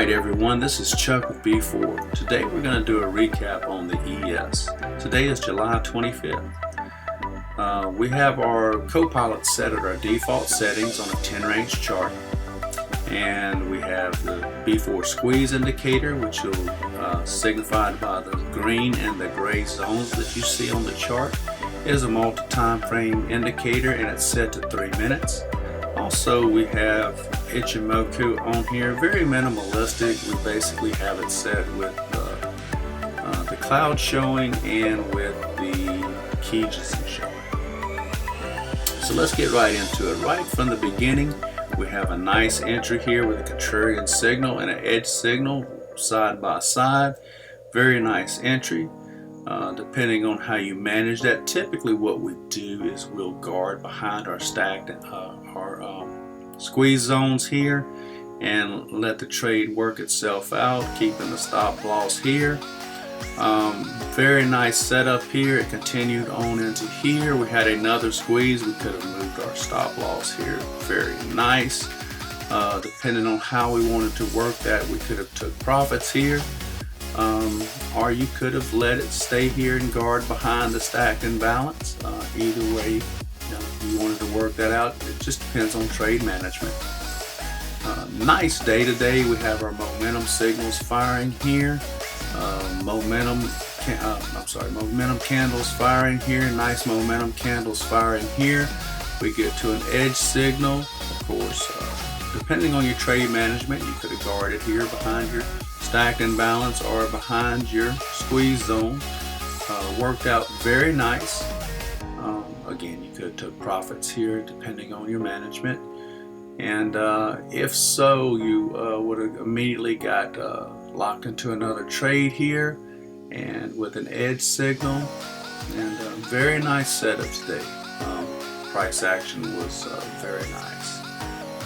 Alright everyone, this is Chuck with B4. Today we're going to do a recap on the ES. Today is July 25th. We have our CoPilot set at our default settings on a 10 range chart. And we have the B4 squeeze indicator, which is signified by the green and the gray zones that you see on the chart. It is a multi-time frame indicator and it's set to 3 minutes. Also, we have Ichimoku on here, very minimalistic. We basically have it set with the cloud showing and with the keys showing. So let's get right into it. Right from the beginning, we have a nice entry here with a contrarian signal and an edge signal side by side. Very nice entry. Depending on how you manage that, typically what we do is we'll guard behind our stacked squeeze zones here and let the trade work itself out, keeping the stop loss here. Very nice setup here. It continued on into here. We had another squeeze. We could have moved our stop loss here. Very nice. Depending on how we wanted to work that, we could have took profits here. Or you could have let it stay here and guard behind the stacked imbalance. Either way, you wanted to work that out. It just depends on trade management. Nice day today. We have our momentum signals firing here. Momentum candles firing here. Nice momentum candles firing here. We get to an edge signal. Of course, depending on your trade management, you could have guarded here behind your stacked imbalance or behind your squeeze zone. Worked out very nice. Again, you could have took profits here depending on your management, and if so, you would have immediately got locked into another trade here and with an edge signal, and very nice setup today. Price action was very nice.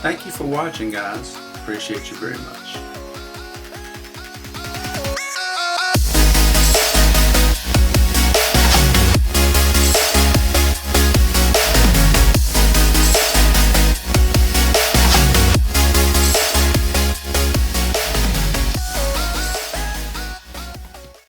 Thank you for watching, guys. Appreciate you very much.